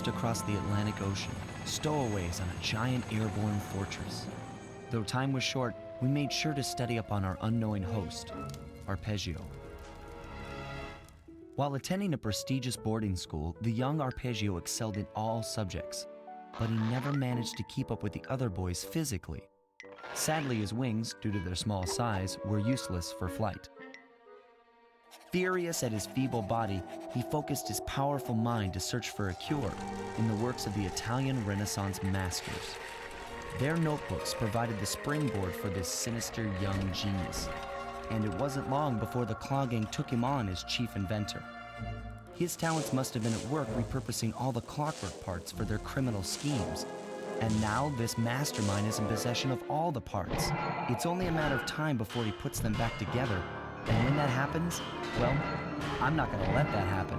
drift across the Atlantic Ocean, stowaways on a giant airborne fortress. Though time was short, we made sure to study up on our unknowing host, Arpeggio. While attending a prestigious boarding school, the young Arpeggio excelled in all subjects, but he never managed to keep up with the other boys physically. Sadly, his wings, due to their small size, were useless for flight. Furious at his feeble body, he focused his powerful mind to search for a cure in the works of the Italian Renaissance masters. Their notebooks provided the springboard for this sinister young genius, and it wasn't long before the Claw Gang took him on as chief inventor. His talents must have been at work repurposing all the Clockwerk parts for their criminal schemes. And now this mastermind is in possession of all the parts. It's only a matter of time before he puts them back together. And when that happens, well, I'm not gonna let that happen.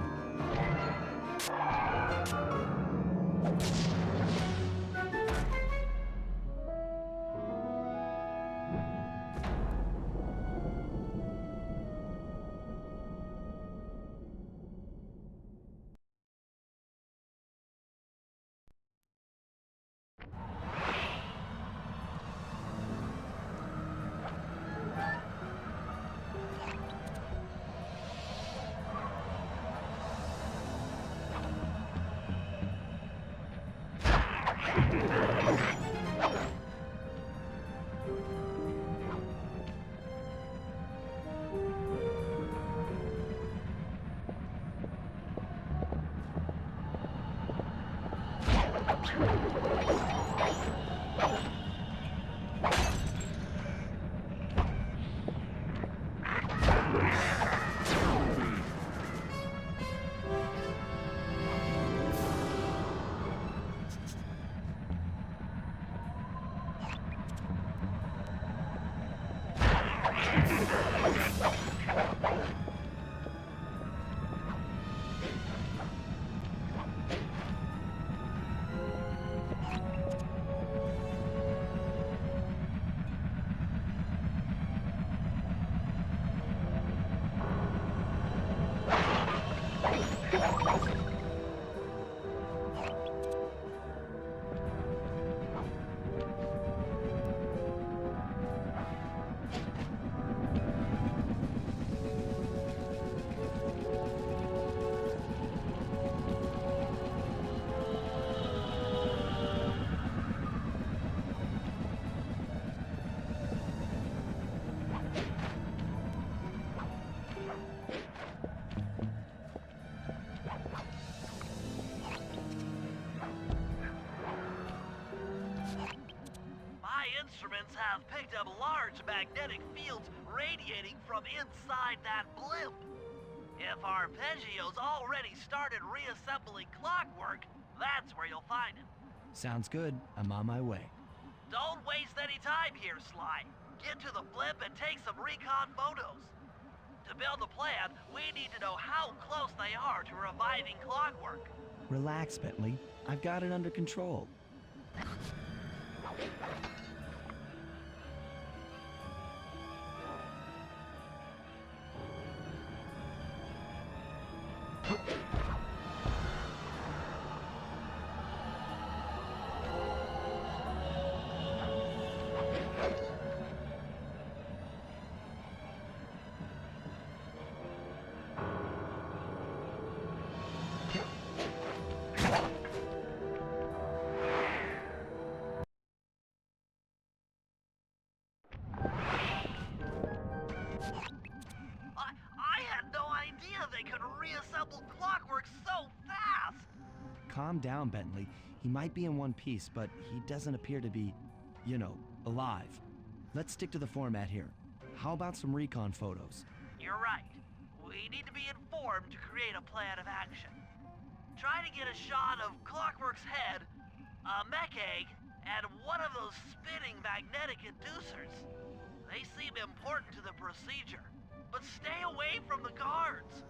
Instruments have picked up large magnetic fields radiating from inside that blimp. If Arpeggio's already started reassembling Clockwerk, that's where you'll find him. Sounds good. I'm on my way. Don't waste any time here, Sly. Get to the blimp and take some recon photos. To build a plan, we need to know how close they are to reviving Clockwerk. Relax, Bentley. I've got it under control. Calm down, Bentley. He might be in one piece, but he doesn't appear to be, alive. Let's stick to the format here. How about some recon photos? You're right. We need to be informed to create a plan of action. Try to get a shot of Clockwerk's head, a mech egg, and one of those spinning magnetic inducers. They seem important to the procedure, but stay away from the guards.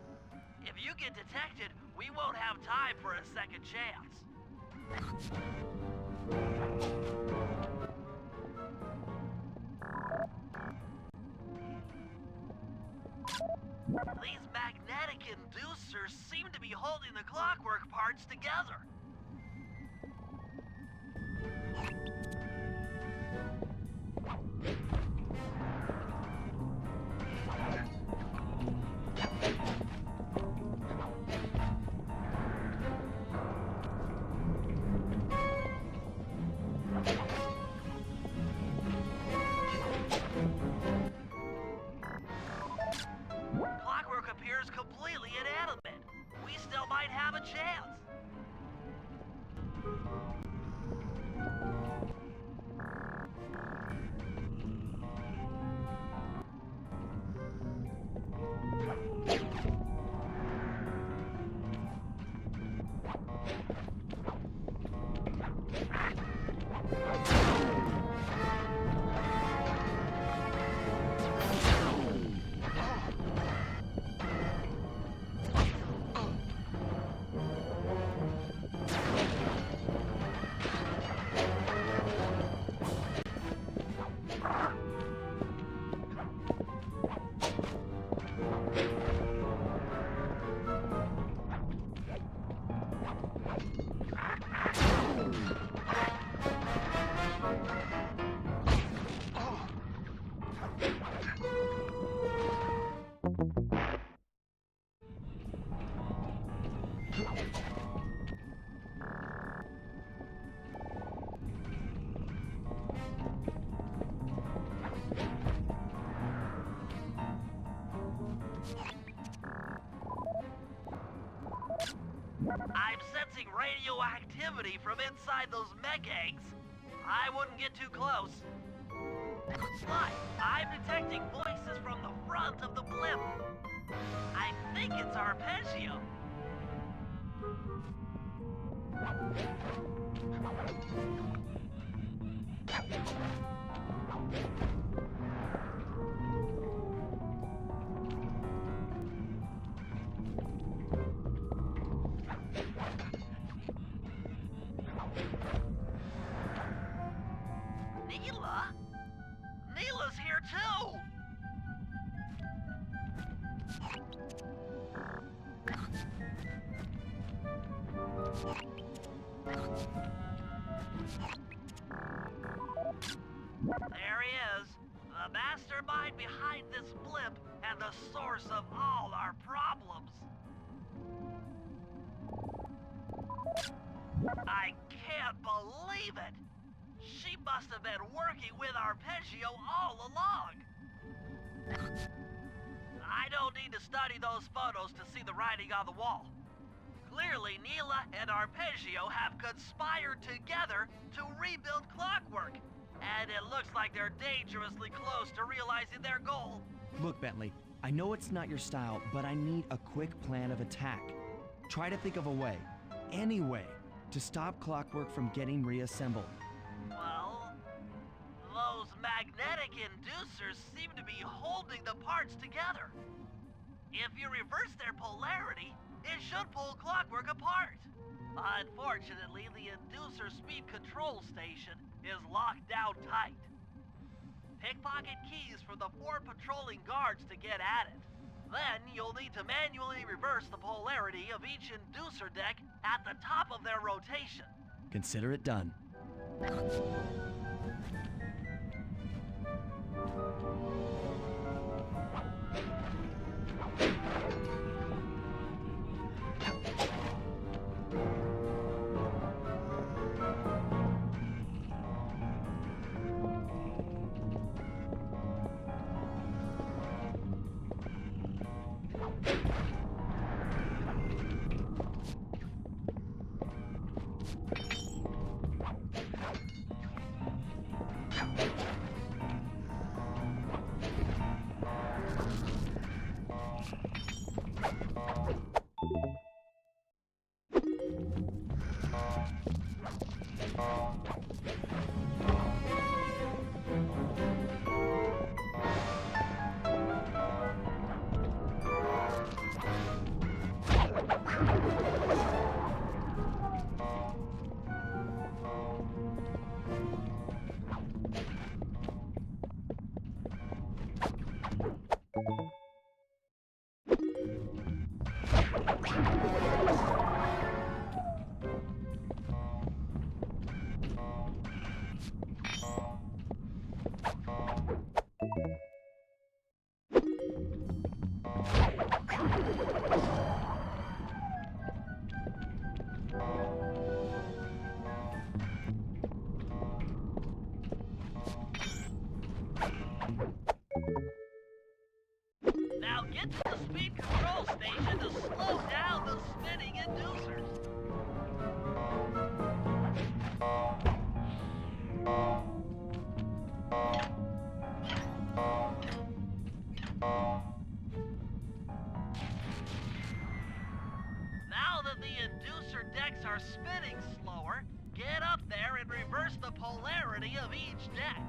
If you get detected, we won't have time for a second chance. These magnetic inducers seem to be holding the Clockwerk parts together. radioactivity from inside those mech eggs. I wouldn't get too close. Sly, I'm detecting voices from the front of the blimp. I think it's Arpeggio. Neyla? Neyla's here too! There he is, the mastermind behind this blimp and the source of all our problems. I can't believe it! She must have been working with Arpeggio all along. I don't need to study those photos to see the writing on the wall. Clearly, Neyla and Arpeggio have conspired together to rebuild Clockwerk. And it looks like they're dangerously close to realizing their goal. Look, Bentley, I know it's not your style, but I need a quick plan of attack. Try to think of a way, any way, to stop Clockwerk from getting reassembled. Well, those magnetic inducers seem to be holding the parts together. If you reverse their polarity, it should pull Clockwerk apart. Unfortunately, the inducer speed control station is locked down tight. Pickpocket keys for the 4 patrolling guards to get at it. Then you'll need to manually reverse the polarity of each inducer deck at the top of their rotation. Consider it done. Now get to the speed control station to slow down the spinning inducers. Now that the inducer decks are spinning slower, get up there and reverse the polarity of each deck.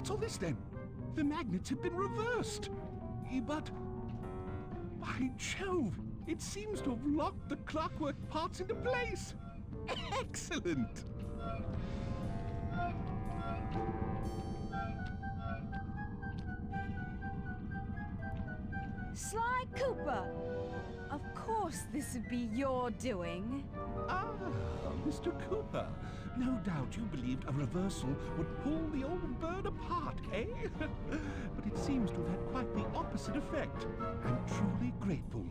What's all this then? The magnets have been reversed. But... by Jove! It seems to have locked the clockwork parts into place! Excellent! Sly Cooper! Of course this would be your doing. Ah, Mr. Cooper. No doubt you believed a reversal would pull the old bird apart, eh? But it seems to have had quite the opposite effect. I'm truly grateful.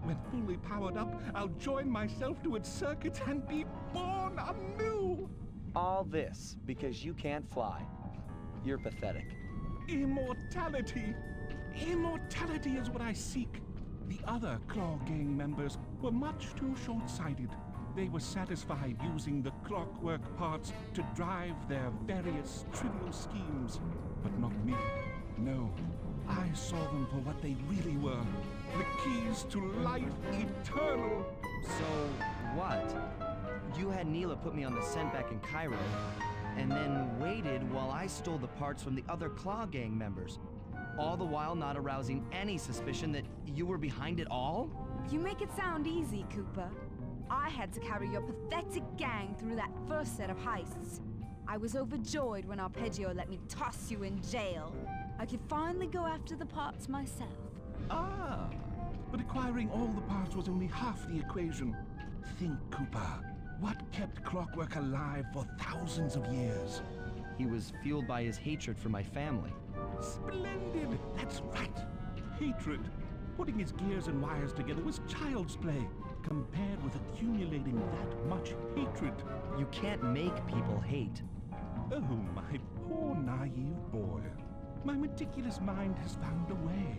When fully powered up, I'll join myself to its circuits and be born anew! All this because you can't fly. You're pathetic. Immortality! Immortality is what I seek. The other Claw Gang members were much too short-sighted. They were satisfied using the clockwork parts to drive their various trivial schemes. But not me. No, I saw them for what they really were. The keys to life eternal. So, what? You had Neyla put me on the scent back in Cairo, and then waited while I stole the parts from the other Claw Gang members. All the while not arousing any suspicion that you were behind it all? You make it sound easy, Cooper. I had to carry your pathetic gang through that first set of heists. I was overjoyed when Arpeggio let me toss you in jail. I could finally go after the parts myself. Ah, but acquiring all the parts was only half the equation. Think, Cooper. What kept Clockwerk alive for thousands of years? He was fueled by his hatred for my family. Splendid! That's right. Hatred. Putting his gears and wires together was child's play, compared with accumulating that much hatred. You can't make people hate. Oh, my poor naive boy. My meticulous mind has found a way.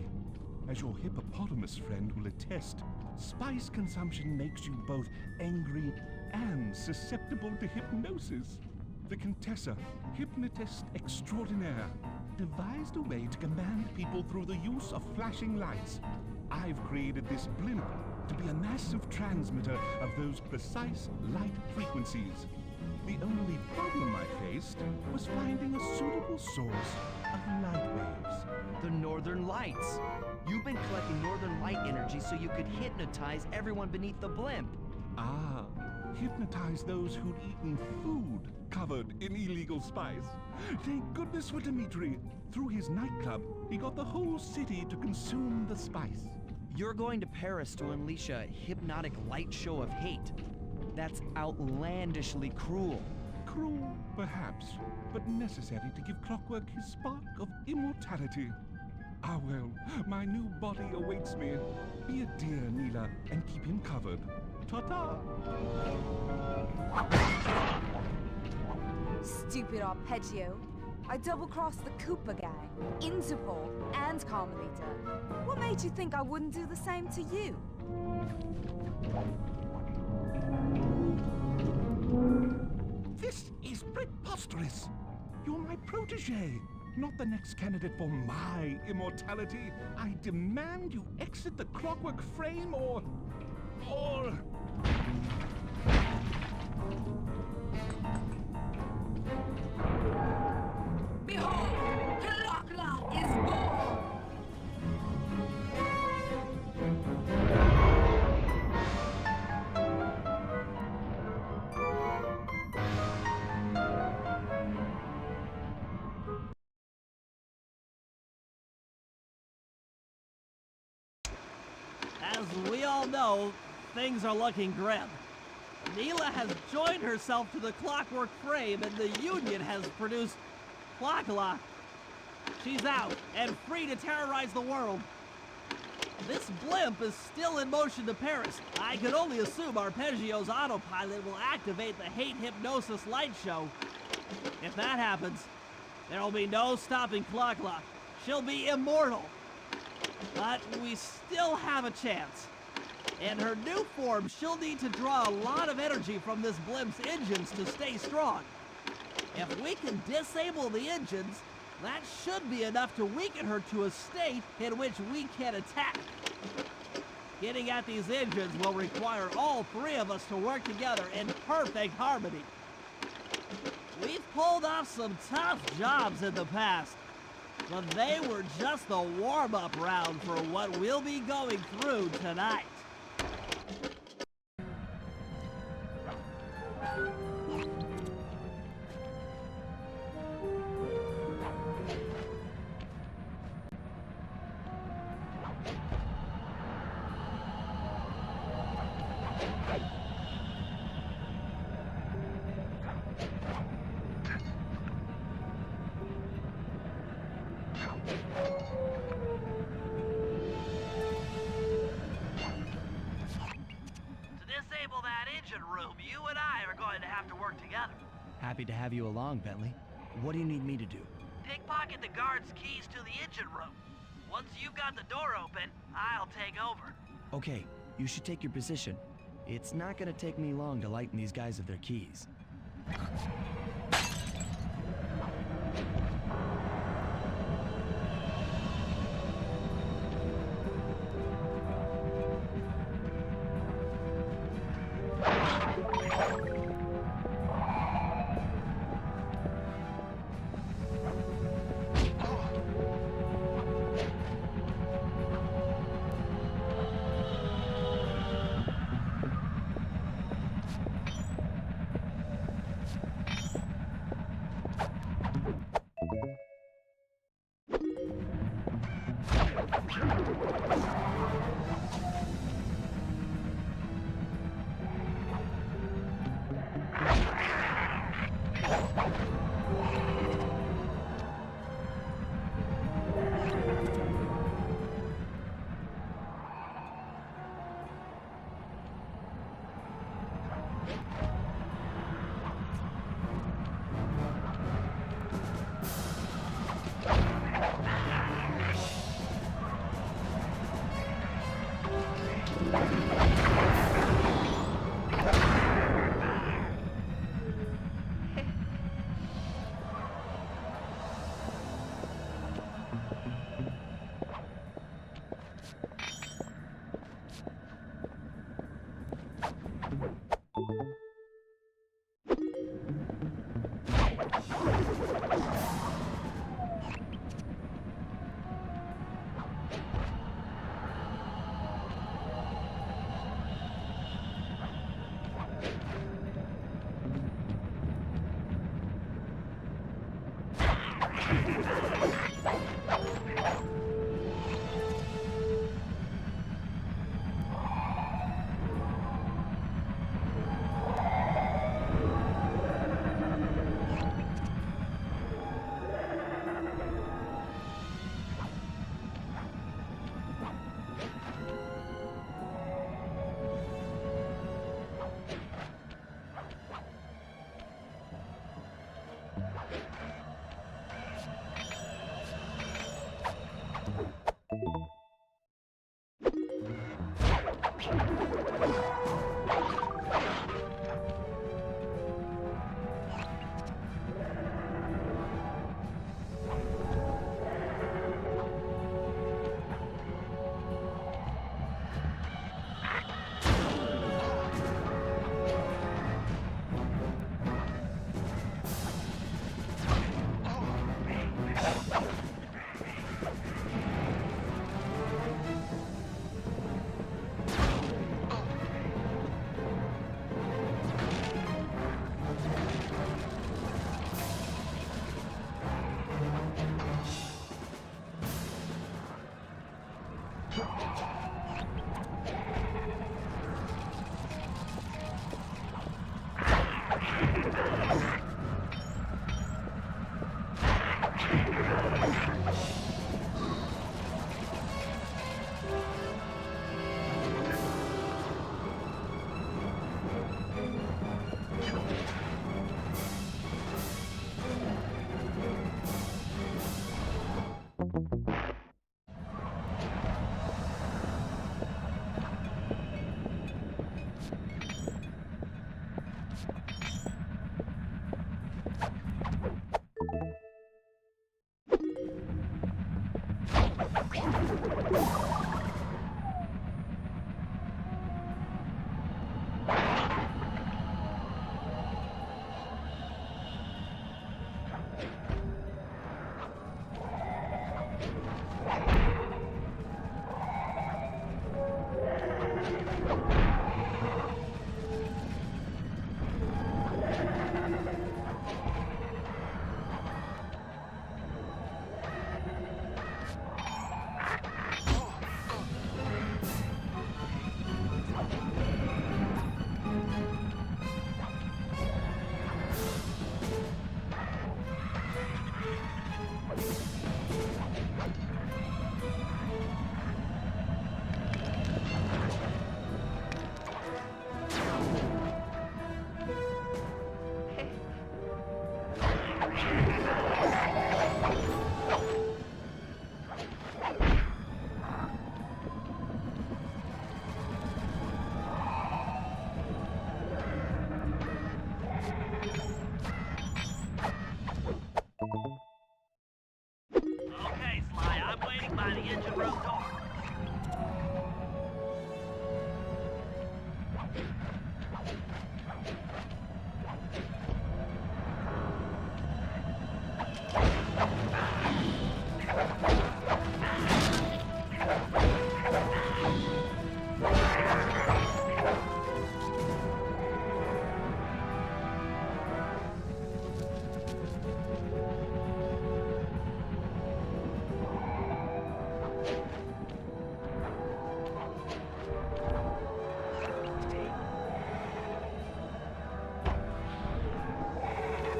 As your hippopotamus friend will attest, spice consumption makes you both angry and susceptible to hypnosis. The Contessa, hypnotist extraordinaire, devised a way to command people through the use of flashing lights. I've created this blimp to be a massive transmitter of those precise light frequencies. The only problem I faced was finding a suitable source of light waves. The Northern Lights. You've been collecting Northern Light energy so you could hypnotize everyone beneath the blimp. Ah, hypnotize those who'd eaten food covered in illegal spice. Thank goodness for Dimitri. Through his nightclub, he got the whole city to consume the spice. You're going to Paris to unleash a hypnotic light show of hate. That's outlandishly cruel. Cruel, perhaps, but necessary to give Clockwerk his spark of immortality. Ah well, my new body awaits me. Be a dear, Neyla, and keep him covered. Ta-ta! Stupid Arpeggio. I double-crossed the Cooper gang, Interpol, and Carmelita. What made you think I wouldn't do the same to you? This is preposterous! You're my protege, not the next candidate for my immortality. I demand you exit the Clockwerk frame or... Behold, Clockwerk is born! As we all know, things are looking grim. Neyla has joined herself to the Clockwerk frame, and the Union has produced Clockwerk. She's out and free to terrorize the world. This blimp is still in motion to Paris. I can only assume Arpeggio's autopilot will activate the hate hypnosis light show. If that happens, there will be no stopping Clockwerk. She'll be immortal. But we still have a chance. In her new form, she'll need to draw a lot of energy from this blimp's engines to stay strong. If we can disable the engines, that should be enough to weaken her to a state in which we can attack. Getting at these engines will require all three of us to work together in perfect harmony. We've pulled off some tough jobs in the past, but they were just the warm-up round for what we'll be going through tonight. You and I are going to have to work together. Happy to have you along, Bentley. What do you need me to do? Pickpocket the guard's keys to the engine room. Once you've got the door open, I'll take over. Okay, you should take your position. It's not gonna take me long to lighten these guys of their keys.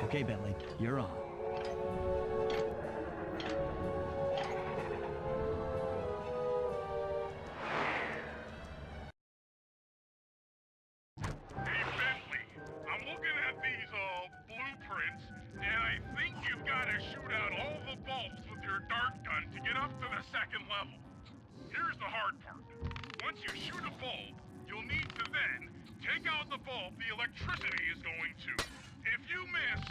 Okay, Bentley, you're on. Hey, Bentley, I'm looking at these, blueprints, and I think you've got to shoot out all the bulbs with your dart gun to get up to the second level. Here's the hard part. Once you shoot a bulb, you'll need to then take out the bulb the electricity is going to. If you miss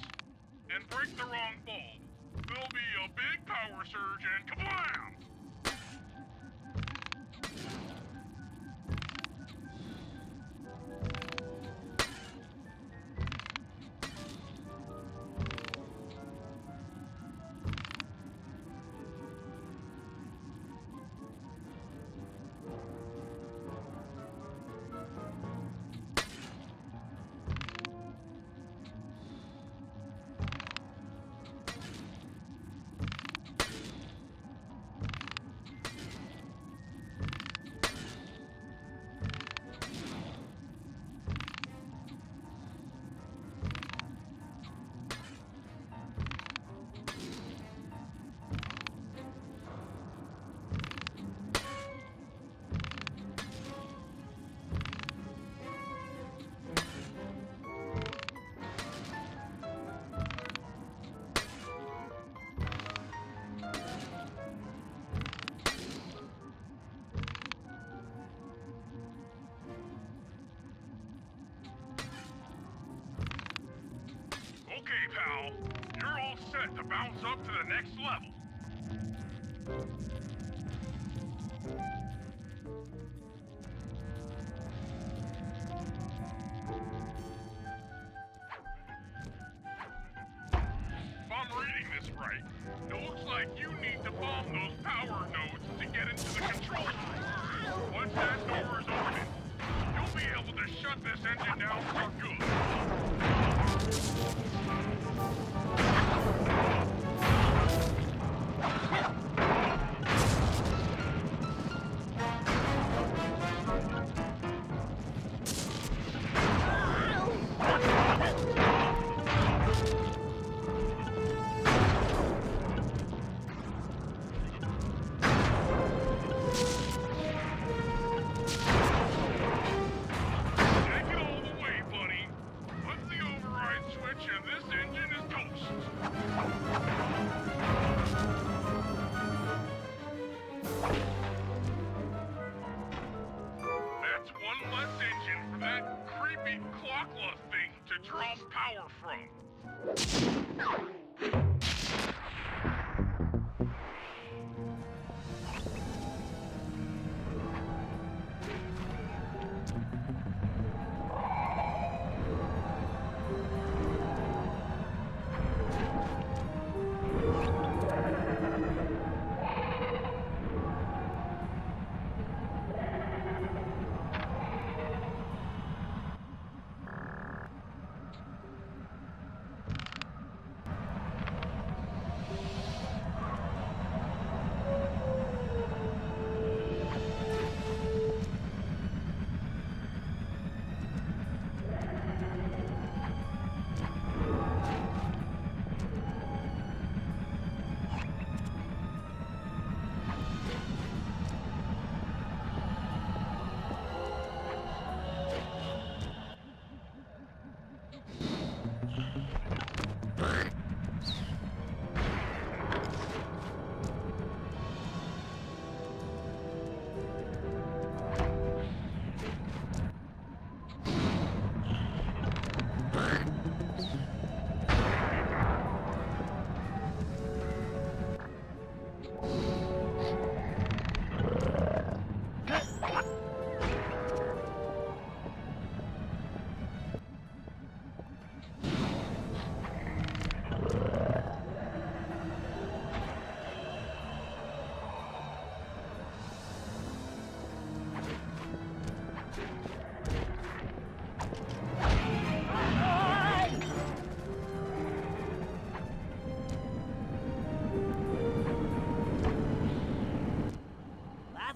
and break the wrong bulb, there'll be a big power surge and kablam! Okay, pal. You're all set to bounce up to the next level. If I'm reading this right, it looks like you need to bomb those power nodes to get into the control room. Once that door is open, you'll be able to shut this engine down for good. Power from.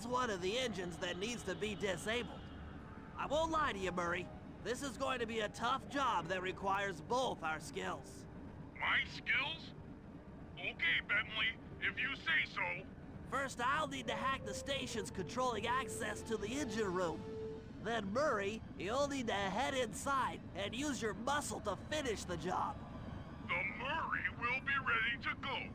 One of the engines that needs to be disabled. I won't lie to you, Murray. This is going to be a tough job that requires both our skills. My skills? Okay, Bentley, if you say so. First, I'll need to hack the stations controlling access to the engine room. Then Murray, you'll need to head inside and use your muscle to finish the job. The Murray will be ready to go.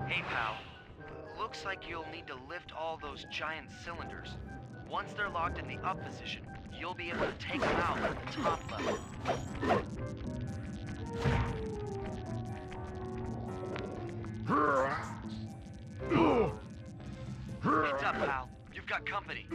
Hey, pal. Looks like you'll need to lift all those giant cylinders. Once they're locked in the up position, you'll be able to take them out at the top level. Heads up, pal. You've got company.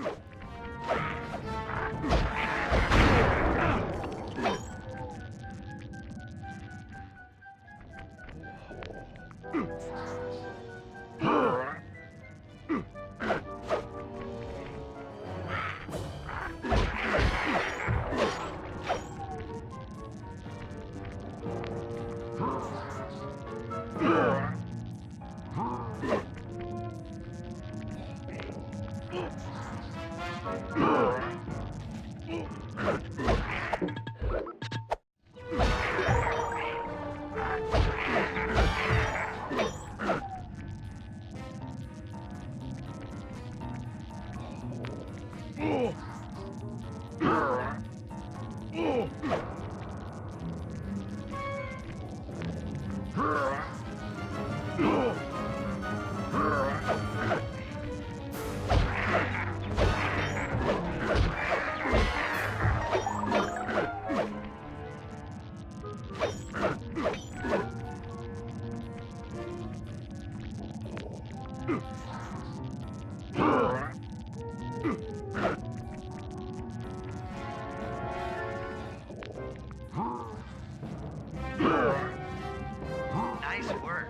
Nice work.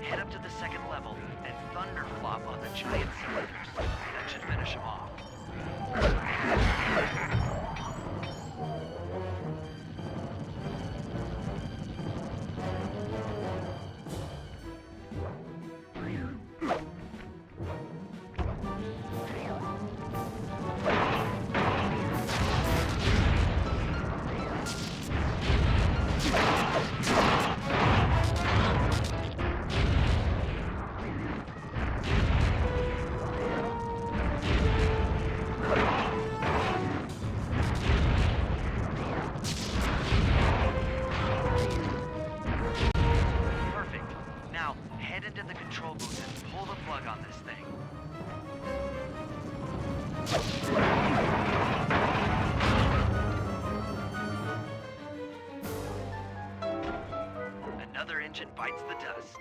Head up to the second level and thunderflop on the giant cylinders. That should finish them off. Another engine bites the dust.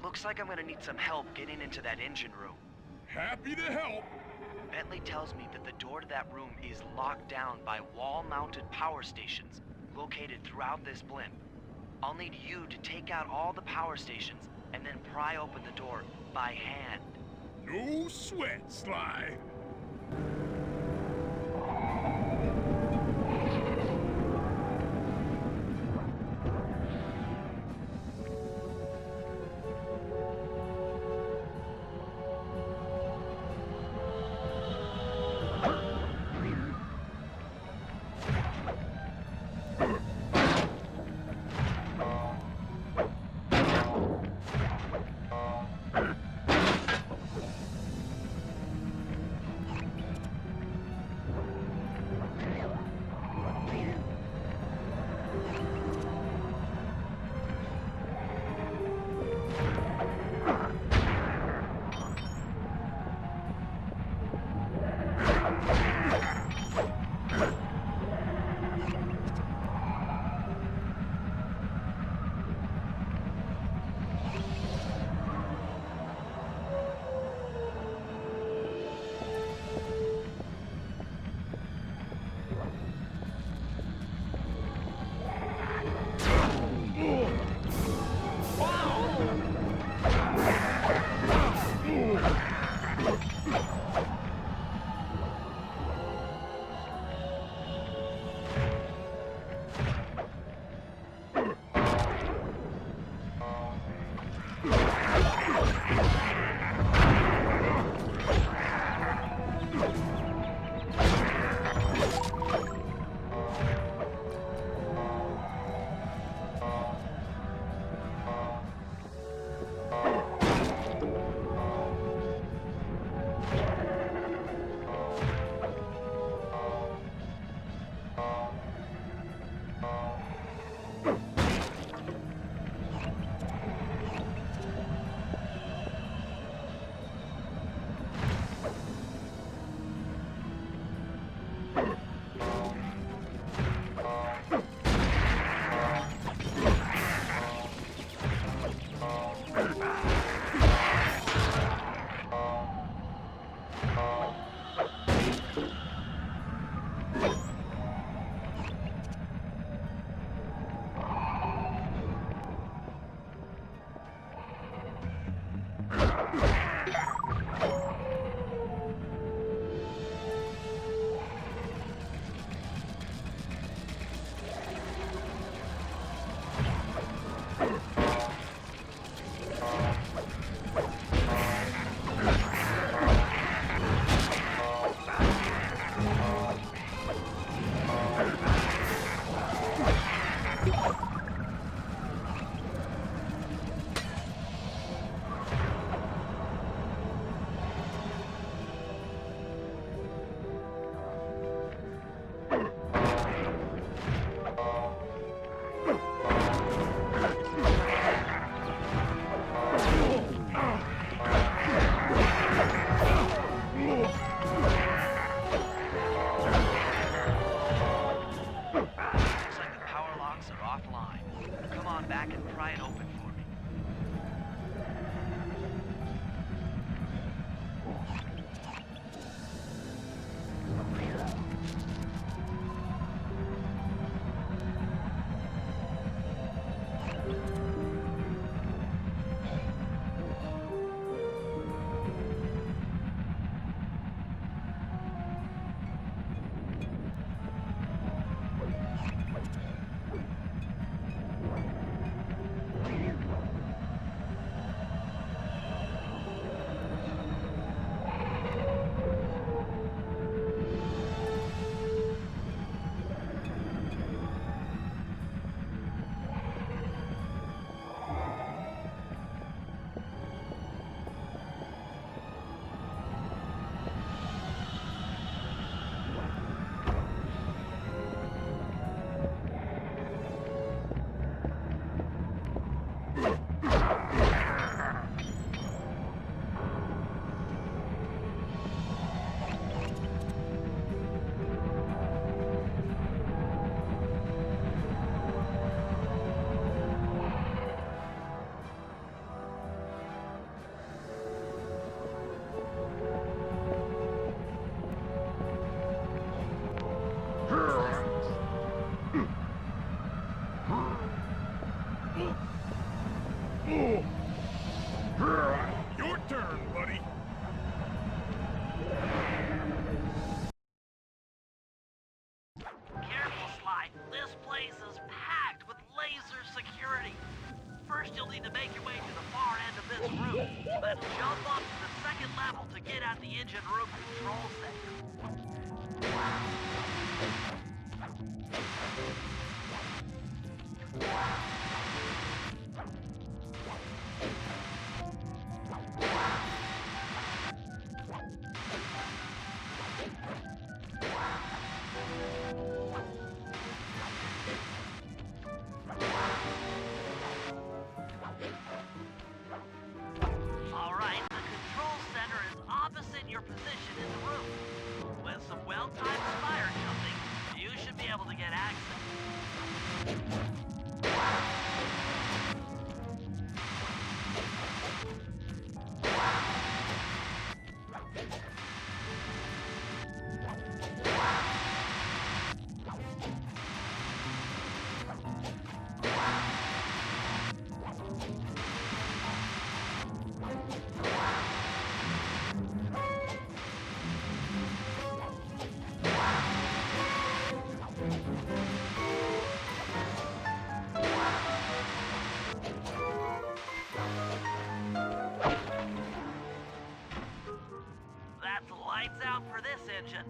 Looks like I'm gonna need some help getting into that engine room. Happy to help. Bentley tells me that the door to that room is locked down by wall-mounted power stations located throughout this blimp. I'll need you to take out all the power stations and then pry open the door by hand. No sweat, Sly. Then jump up to the second level to get at the engine room control center. Alright, the control center is opposite your position in the room. With some well-timed spire jumping, you should be able to get access. That's lights out for this engine.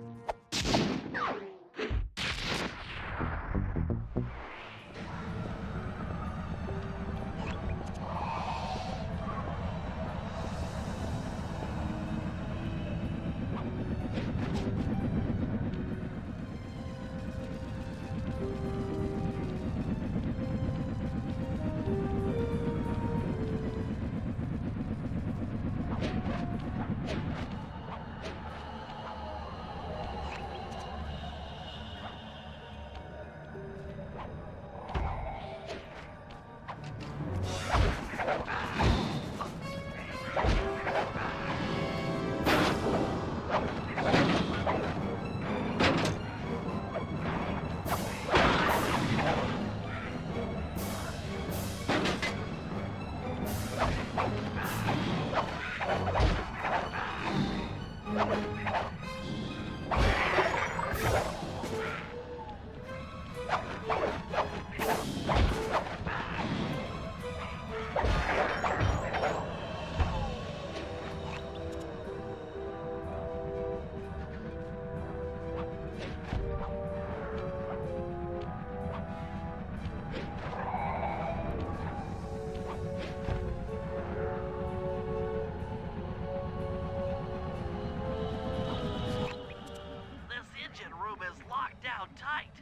Tight.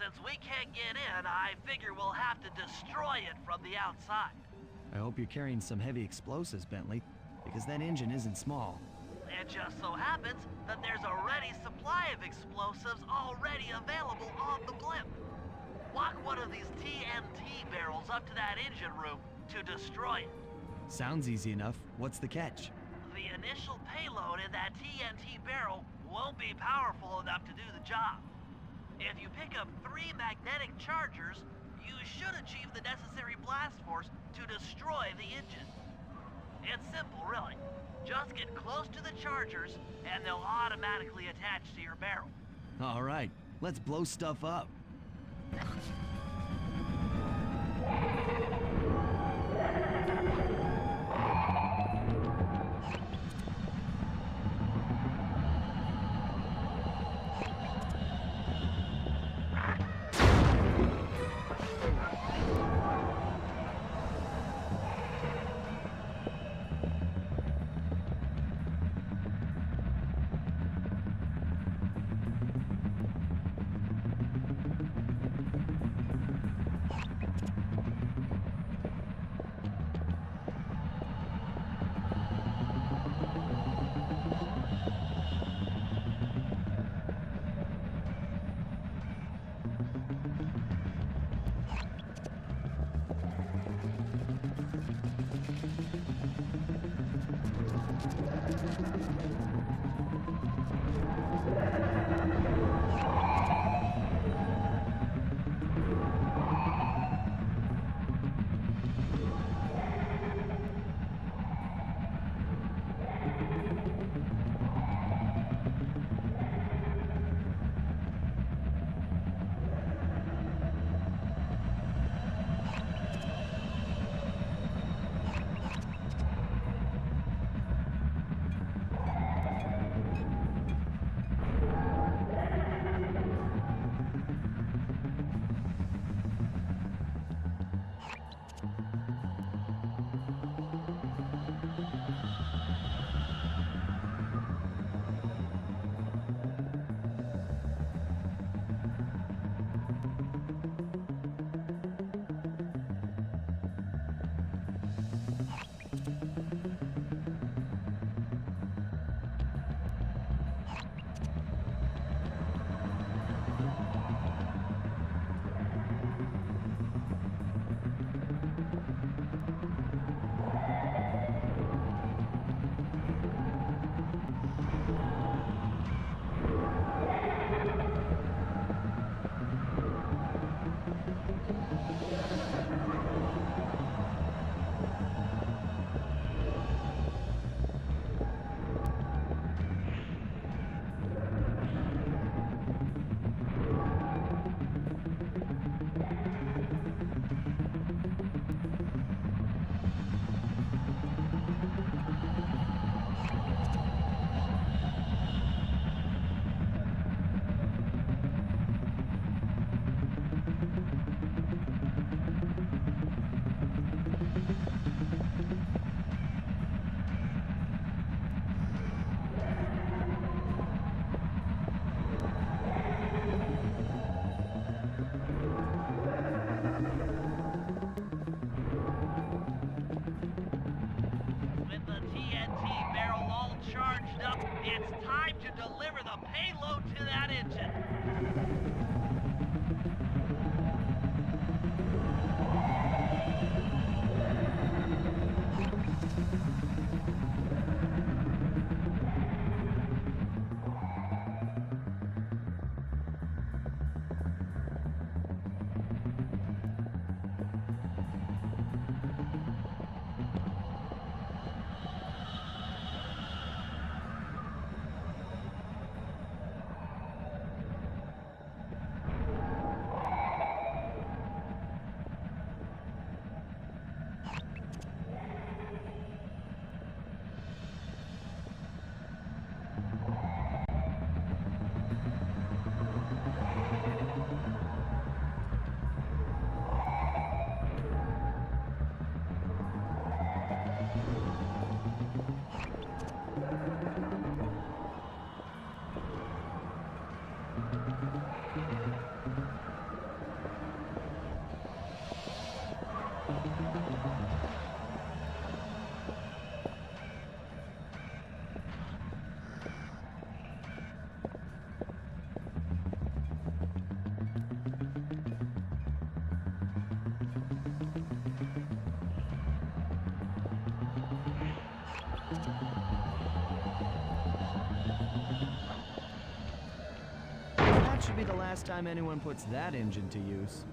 Since we can't get in, I figure we'll have to destroy it from the outside. I hope you're carrying some heavy explosives, Bentley, because that engine isn't small. It just so happens that there's a ready supply of explosives already available on the blimp. Walk one of these TNT barrels up to that engine room to destroy it. Sounds easy enough. What's the catch? The initial payload in that TNT barrel won't be powerful enough to do the job. If you pick up 3 magnetic chargers, you should achieve the necessary blast force to destroy the engine. It's simple, really. Just get close to the chargers, and they'll automatically attach to your barrel. All right, let's blow stuff up. It's time to deliver the payload to that engine. That should be the last time anyone puts that engine to use.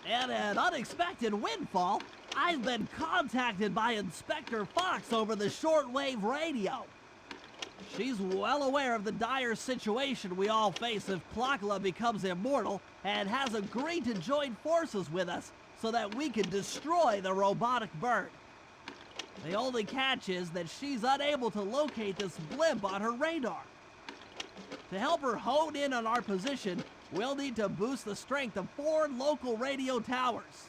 And an unexpected windfall, I've been contacted by Inspector Fox over the shortwave radio. She's well aware of the dire situation we all face if Clockwerk becomes immortal and has agreed to join forces with us so that we can destroy the robotic bird. The only catch is that she's unable to locate this blimp on her radar. To help her hone in on our position, we'll need to boost the strength of 4 local radio towers.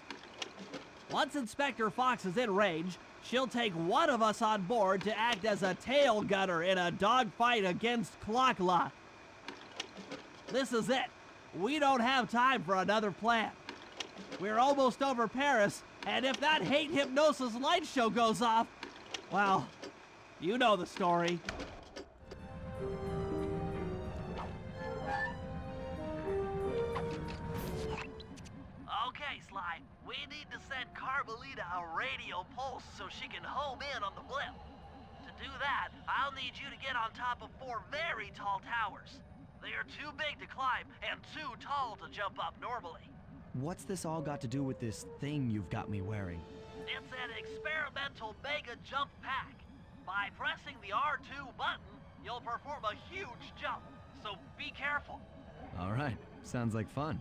Once Inspector Fox is in range, she'll take one of us on board to act as a tail gunner in a dogfight against Clockwerk. This is it. We don't have time for another plan. We're almost over Paris, and if that hate hypnosis light show goes off, well, you know the story. Okay, Sly, we need to send Carmelita a radio pulse so she can home in on the blimp. To do that, I'll need you to get on top of 4 very tall towers. They are too big to climb and too tall to jump up normally. What's this all got to do with this thing you've got me wearing? It's an experimental mega jump pack. By pressing the R2 button, you'll perform a huge jump, so be careful. All right, sounds like fun.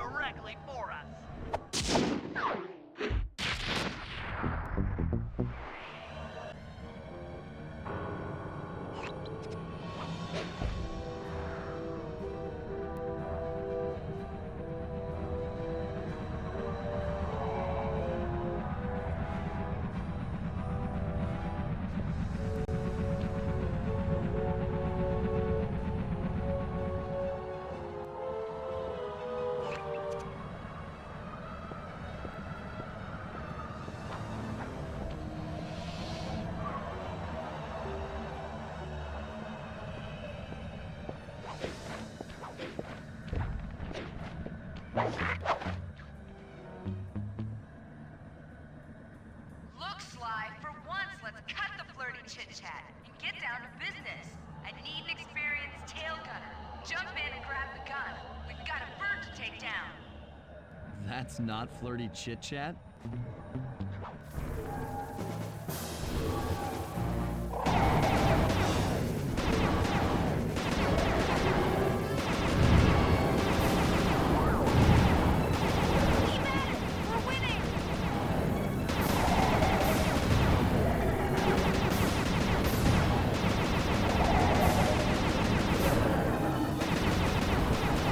directly for us. Look, Sly, for once, let's cut the flirty chit-chat and get down to business. I need an experienced tail gunner. Jump in and grab the gun. We've got a bird to take down. That's not flirty chit-chat? Keep at it! We're winning!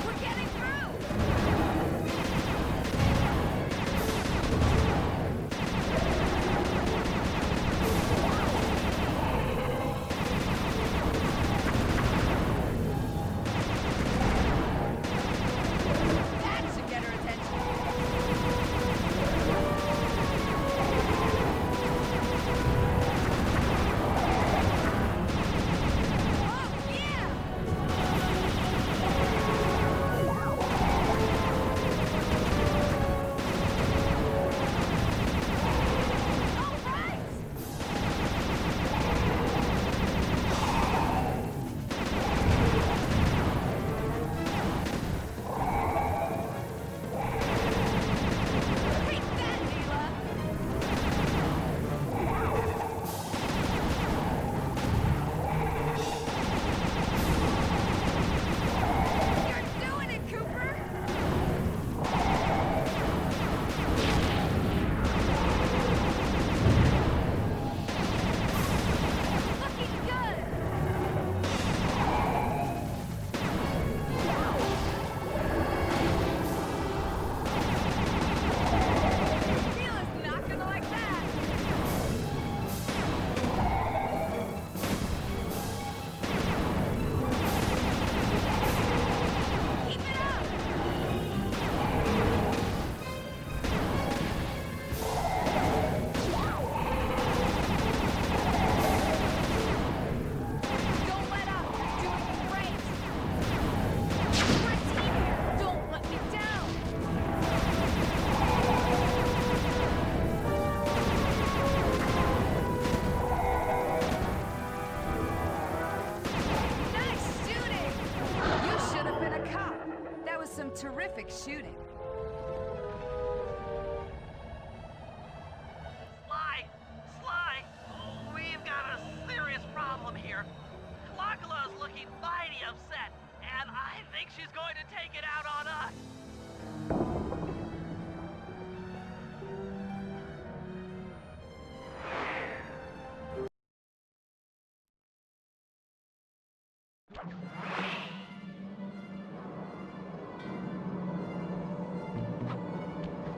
We're getting through! That should get her attention. Oh, yeah! All right! Take that, Neyla! You're doing it, Cooper! Looking good! Neyla's not gonna like that! Keep it up! Don't let up! You're doing great! We're a team here! Don't let me down! Nice shooting! You should have been a cop. That was some terrific shooting. Sly, we've got a serious problem here. Clockwerk's looking mighty upset, and I think she's going to take it out on us.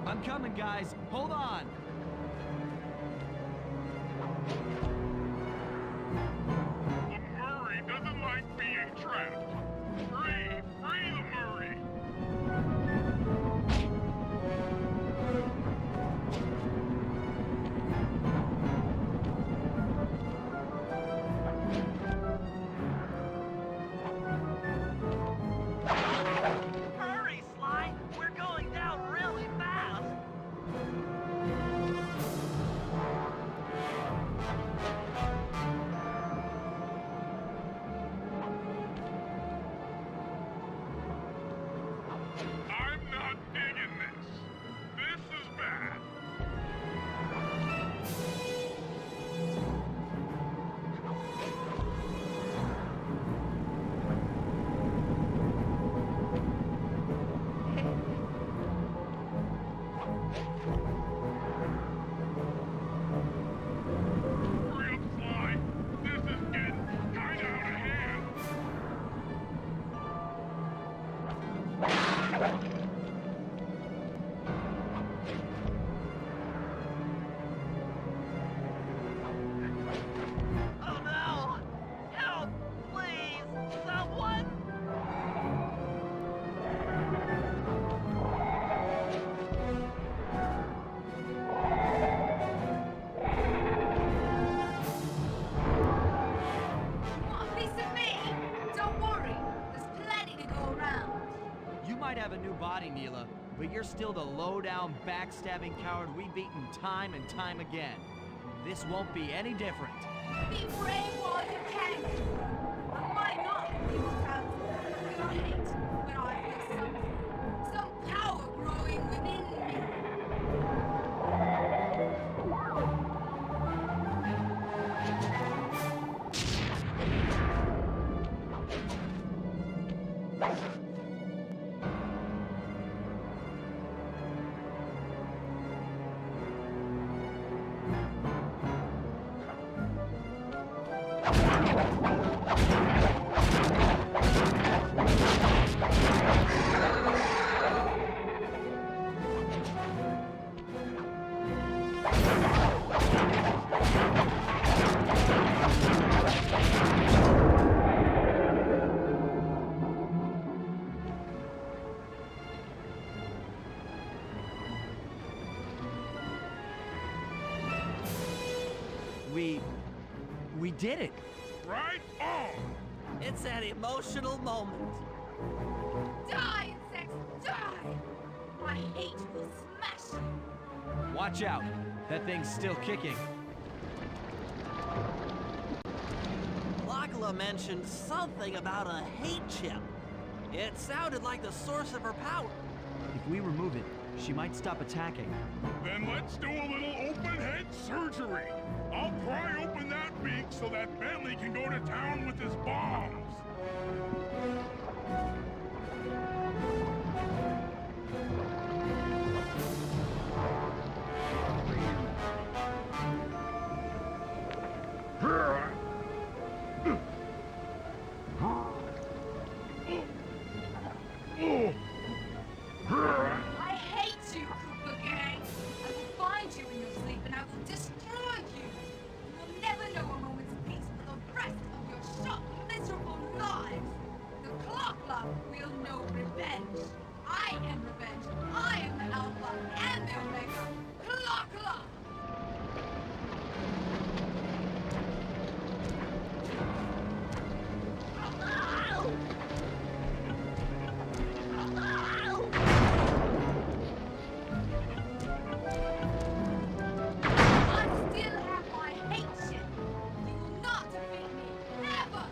I'm coming, guys. Hold on. The Murray doesn't like being trapped. Free the Murray. Hurry, Sly! We're going down really fast! Hurry up, Sly. This is getting kinda out of hand. Oh no! Help! Please! Someone! Want a piece of me? Don't worry, there's plenty to go around. You might have a new body, Neyla, but you're still the low-down, backstabbing coward we've beaten time and time again. This won't be any different. Be brave while you can. I might not be proud of your hate, but I feel some power growing within me. We did it! Right on! It's an emotional moment. Die, insects, die! My hate will smash you. Watch out! That thing's still kicking. Lachlan mentioned something about a hate chip. It sounded like the source of her power. If we remove it, she might stop attacking. Then let's do a little open head surgery. I'll pry open that beak so that Bentley can go to town with his bombs. I hate you, Cooper Gang. I will find you in your sleep and I will destroy you. You will never know a moment's peace for the rest of your short, miserable lives. The Clockwerk will know revenge. I am revenge. I am the Alpha and the Omega. Clockwerk! I still have my hate shit. You will not defeat me. Never!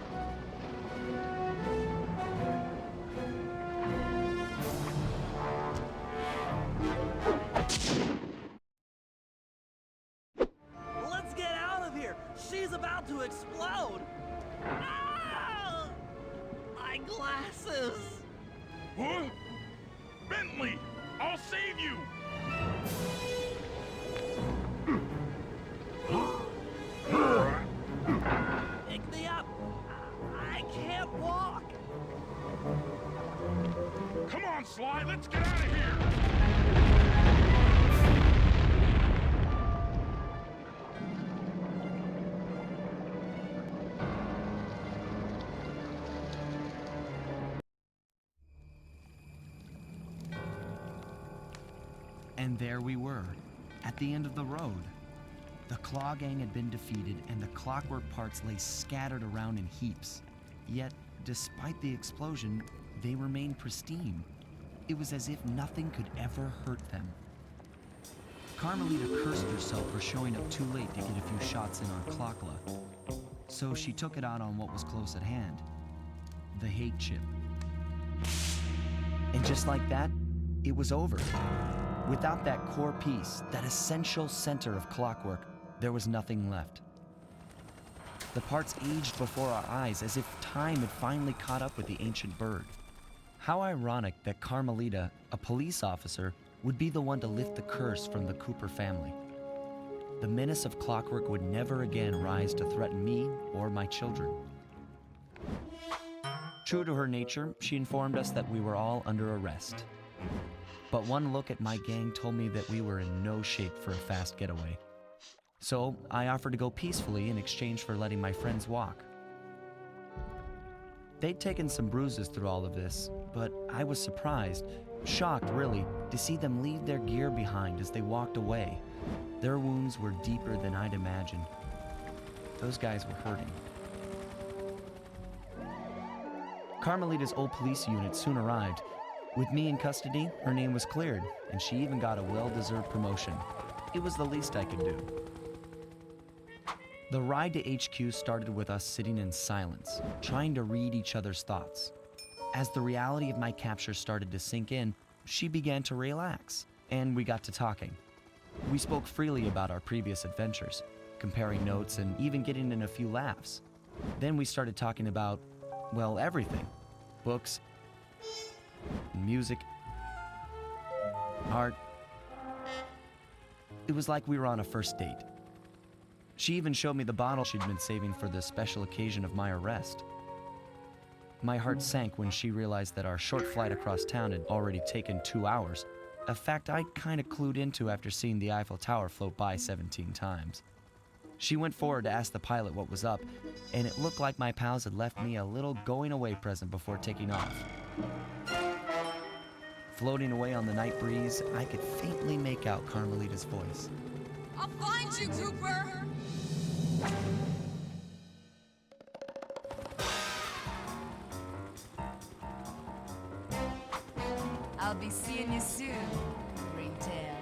Let's get out of here! She's about to explode! Ah! My glasses! What? Bentley, I'll save you! Pick me up! I can't walk! Come on, Sly, let's get out of here! And there we were, at the end of the road. The Claw Gang had been defeated, and the Clockwerk parts lay scattered around in heaps. Yet, despite the explosion, they remained pristine. It was as if nothing could ever hurt them. Carmelita cursed herself for showing up too late to get a few shots in on Clockla. So she took it out on what was close at hand, the hate chip. And just like that, it was over. Without that core piece, that essential center of Clockwerk, there was nothing left. The parts aged before our eyes as if time had finally caught up with the ancient bird. How ironic that Carmelita, a police officer, would be the one to lift the curse from the Cooper family. The menace of Clockwerk would never again rise to threaten me or my children. True to her nature, she informed us that we were all under arrest. But one look at my gang told me that we were in no shape for a fast getaway. So I offered to go peacefully in exchange for letting my friends walk. They'd taken some bruises through all of this, but I was surprised, shocked really, to see them leave their gear behind as they walked away. Their wounds were deeper than I'd imagined. Those guys were hurting. Carmelita's old police unit soon arrived. With me in custody, her name was cleared, and she even got a well-deserved promotion. It was the least I could do. The ride to HQ started with us sitting in silence, trying to read each other's thoughts. As the reality of my capture started to sink in, she began to relax, and we got to talking. We spoke freely about our previous adventures, comparing notes and even getting in a few laughs. Then we started talking about, well, everything. Books, music, art. It was like we were on a first date. She even showed me the bottle she'd been saving for the special occasion of my arrest. My heart sank when she realized that our short flight across town had already taken 2 hours, a fact I'd kind of clued into after seeing the Eiffel Tower float by 17 times. She went forward to ask the pilot what was up, and it looked like my pals had left me a little going-away present before taking off. Floating away on the night breeze, I could faintly make out Carmelita's voice. I'll find you, Cooper! I'll be seeing you soon, Ringtail.